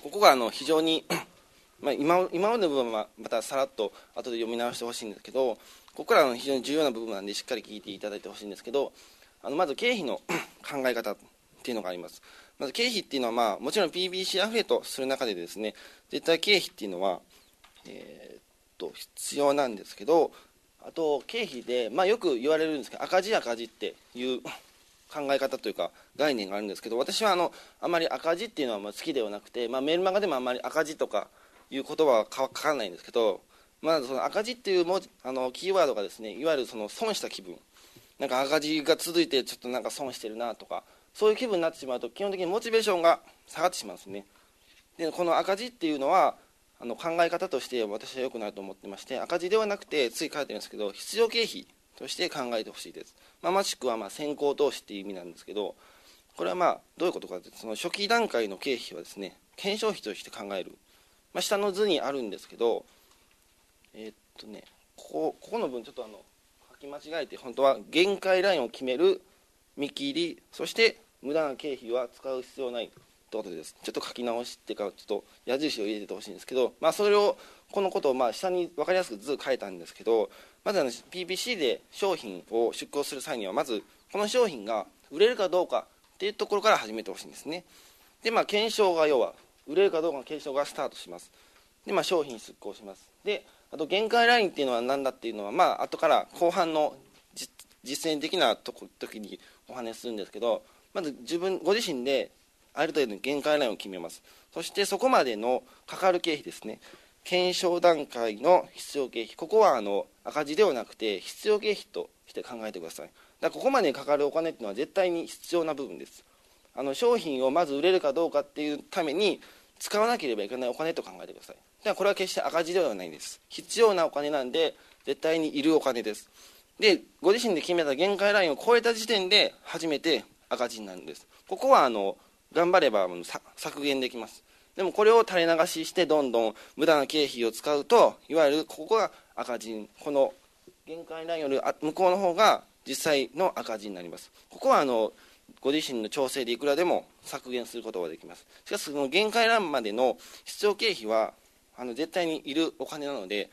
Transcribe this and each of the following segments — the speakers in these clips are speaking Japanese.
ここが非常に今までの部分はまたさらっと後で読み直してほしいんですけど、ここから非常に重要な部分なんでしっかり聞いていただいてほしいんですけど、まず経費の考え方っていうのがあります。まず経費っていうのは、もちろん PBC アフィリエイトする中でですね、絶対経費っていうのは、必要なんですけど、あと経費で、よく言われるんですけど、赤字っていう考え方というか概念があるんですけど、私はあまり赤字っていうのは好きではなくて、メルマガでもあんまり赤字とかいう言葉は書かないんですけど、その赤字っていうキーワードがですね、いわゆるその損した気分、なんか赤字が続いてちょっとなんか損してるなとか、そういう気分になってしまうと基本的にモチベーションが下がってしまうんですね。でこの赤字っていうのは考え方として私は良くないと思ってまして、赤字ではなくて、つい書いてるんですけど、必要経費として考えてほしいです。ましくは先行投資っていう意味なんですけど、これはどういうことかというと、その初期段階の経費はですね、検証費として考える、下の図にあるんですけど、ここの分ちょっと書き間違えて、本当は限界ラインを決める、見切り、そして無駄な経費は使う必要ないということです。ちょっと書き直してからちょっと矢印を入れてほしいんですけど、それをこのことを下に分かりやすく図書いたんですけど、まずPBC で商品を出稿する際には、まずこの商品が売れるかどうかっていうところから始めてほしいんですね。で検証が、要は売れるかどうかの検証がスタートします。で商品出稿します。であと限界ラインっていうのは何だっていうのは、後から後半の実践的な時にお話しするんですけど、まずご自身である程度の限界ラインを決めます。そしてそこまでのかかる経費ですね、検証段階の必要経費、ここは赤字ではなくて必要経費として考えてください。だからここまでにかかるお金っていうのは絶対に必要な部分です。商品をまず売れるかどうかっていうために使わなければいけないお金と考えてください。だからこれは決して赤字ではないんです。必要なお金なんで、絶対にいるお金です。でご自身で決めた限界ラインを超えた時点で初めて赤字になるんです。ここは頑張れば削減できます。でもこれを垂れ流ししてどんどん無駄な経費を使うと、いわゆるここが赤字、この限界ラインより向こうの方が実際の赤字になります。ここはご自身の調整でいくらでも削減することができます。しかしその限界ラインまでの必要経費は絶対にいるお金なので、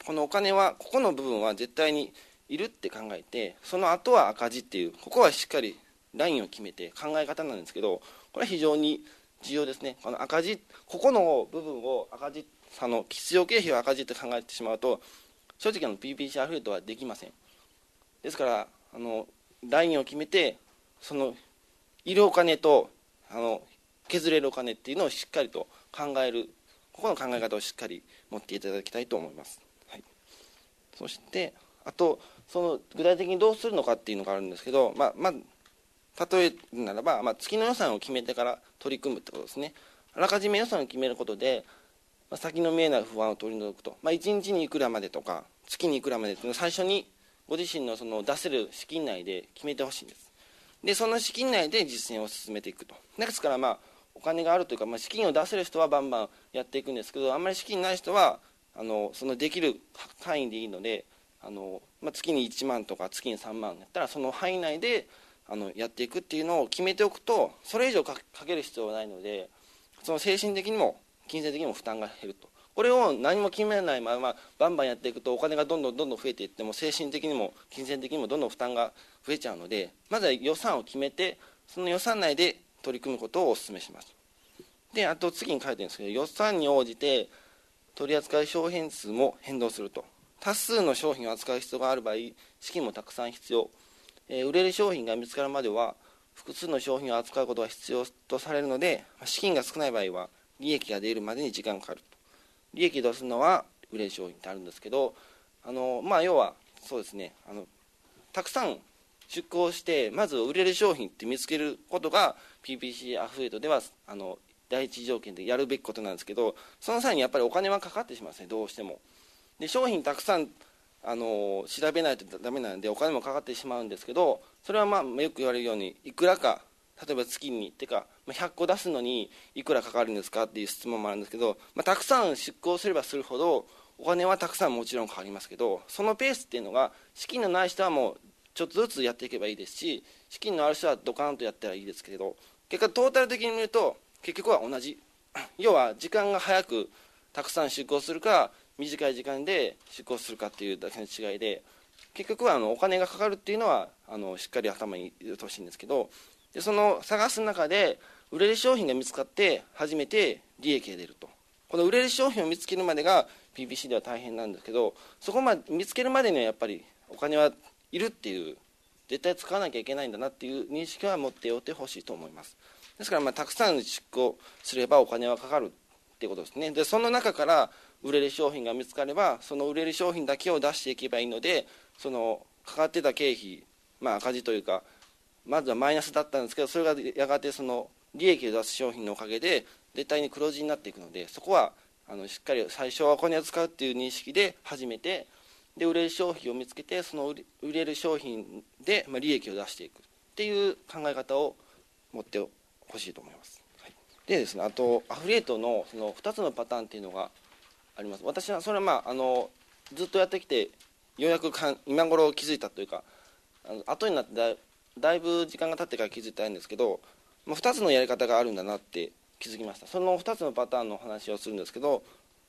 このお金はここの部分は絶対にいるって考えて、その後は赤字っていう、ここはしっかりラインを決めて考え方なんですけど、これは非常に重要ですね。この赤字、ここの部分を赤字、必要経費を赤字って考えてしまうと、正直PPC アフィリエイトはできません。ですからラインを決めて、そのいるお金と削れるお金っていうのをしっかりと考える、ここの考え方をしっかり持っていただきたいと思います。はい、そしてあとその具体的にどうするのかっていうのがあるんですけど、例えるならば、月の予算を決めてから取り組むってことですね。あらかじめ予算を決めることで、先の見えない不安を取り除くと、1日にいくらまでとか月にいくらまでっていうのを最初にご自身の出せる資金内で決めてほしいんです。でその資金内で実践を進めていくと。ですからお金があるというか、資金を出せる人はバンバンやっていくんですけど、あんまり資金ない人はそのできる範囲でいいので、月に1万とか月に3万やったらその範囲内でやっていくっていうのを決めておくと、それ以上かける必要はないので、その精神的にも金銭的にも負担が減ると。これを何も決めないままバンバンやっていくと、お金がどんどん増えていっても精神的にも金銭的にもどんどん負担が増えちゃうので、まずは予算を決めて、その予算内で取り組むことをお勧めします。であと次に書いてるんですけど、予算に応じて取扱商品数も変動すると。多数の商品を扱う必要がある場合、資金もたくさん必要、売れる商品が見つかるまでは複数の商品を扱うことが必要とされるので、資金が少ない場合は利益が出るまでに時間がかかると。利益を出すのは売れる商品ってあるんですけど、要はそうですね、たくさん出稿してまず売れる商品って見つけることが PPC アフィリエイトでは第一条件でやるべきことなんですけど、その際にやっぱりお金はかかってしまうんですね、どうしても。で商品たくさん調べないとダメなのでお金もかかってしまうんですけど、それはよく言われるように、いくらか、例えば月に100個出すのにいくらかかるんですかっていう質問もあるんですけど、たくさん出稿すればするほどお金はたくさんもちろんかかりますけど、そのペースっていうのが資金のない人はもうちょっとずつやっていけばいいですし、資金のある人はドカーンとやったらいいですけれど、結果トータル的に見ると結局は同じ要は時間が早くたくさん出航するか短い時間で出航するかっていうだけの違いで、結局はお金がかかるっていうのはしっかり頭に入れてほしいんですけど、でその探す中で売れる商品が見つかって初めて利益が出ると。この売れる商品を見つけるまでが PPC では大変なんですけど、そこまで見つけるまでにはやっぱりお金はいるっていう、絶対使わなきゃいけないんだなっていう認識は持っておいてほしいと思います。ですからたくさん出航すればお金はかかるっていうことですね。でその中から売れる商品が見つかれば、その売れる商品だけを出していけばいいので、そのかかってた経費、赤字というかまずはマイナスだったんですけど、それがやがてその利益を出す商品のおかげで絶対に黒字になっていくので、そこはしっかり最初はお金を使うっていう認識で始めて、で売れる商品を見つけて、その売れる商品で利益を出していくっていう考え方を持ってほしいと思います。はい、でですね、あとアフリエイトのその2つのパターンっていうのがあります。私はそれはずっとやってきてようやく今頃気づいたというか、後になってだいぶ時間が経ってから気づいたんですけど、2つのやり方があるんだなって気づきました。その2つのパターンの話をするんですけど、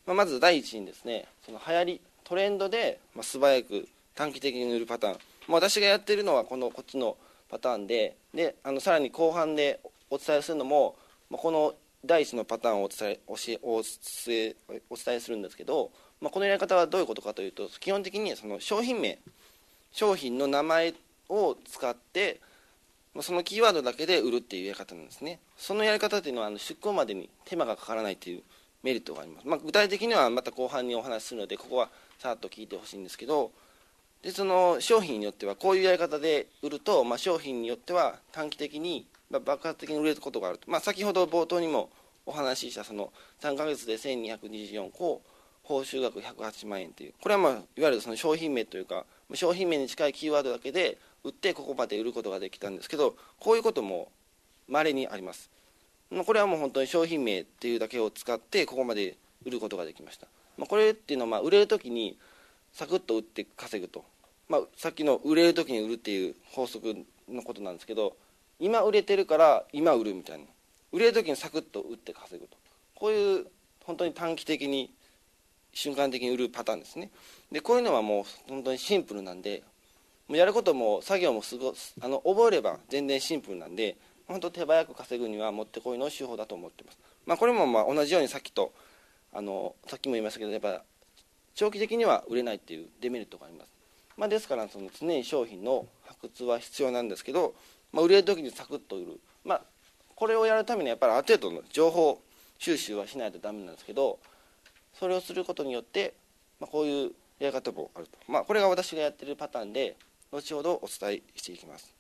まず第一にですね、その流行りトレンドで素早く短期的に売るパターン、私がやっているのはこっちのパターンで、さらに後半でお伝えするのも、この第一のパターンをお伝えするんですけど、このやり方はどういうことかというと、基本的にその商品名、商品の名前を使ってそのキーワードだけで売るっていうやり方なんですね。そのやり方というのは出航までに手間がかからないというメリットがあります。具体的にはまた後半にお話しするので、ここはさっと聞いてほしいんですけど、でその商品によってはこういうやり方で売ると、商品によっては短期的に爆発的に売れることがあると。先ほど冒頭にもお話ししたその3ヶ月で1224個報酬額108万円という、これはいわゆるその商品名というか商品名に近いキーワードだけで売ってここまで売ることができたんですけど、こういうことも稀にあります。これはもう本当に商品名っていうだけを使ってここまで売ることができました。これっていうのは売れるときにサクッと売って稼ぐと、さっきの売れるときに売るっていう法則のことなんですけど、今売れてるから今売るみたいな、売れるときにサクッと売って稼ぐと、こういう本当に短期的に瞬間的に売るパターンですね。でこういうのはもう本当にシンプルなんで、もうやることも作業も覚えれば全然シンプルなんで、本当手早く稼ぐにはもってこいの手法だと思っています。これも同じようにさっきも言いましたけど、やっぱ長期的には売れないっていうデメリットがあります。ですからその常に商品の発掘は必要なんですけど、売れる時にサクッと売る、これをやるためにはやっぱりある程度の情報収集はしないとダメなんですけど、それをすることによって、こういうやり方もあると。これが私がやっているパターンで後ほどお伝えしていきます。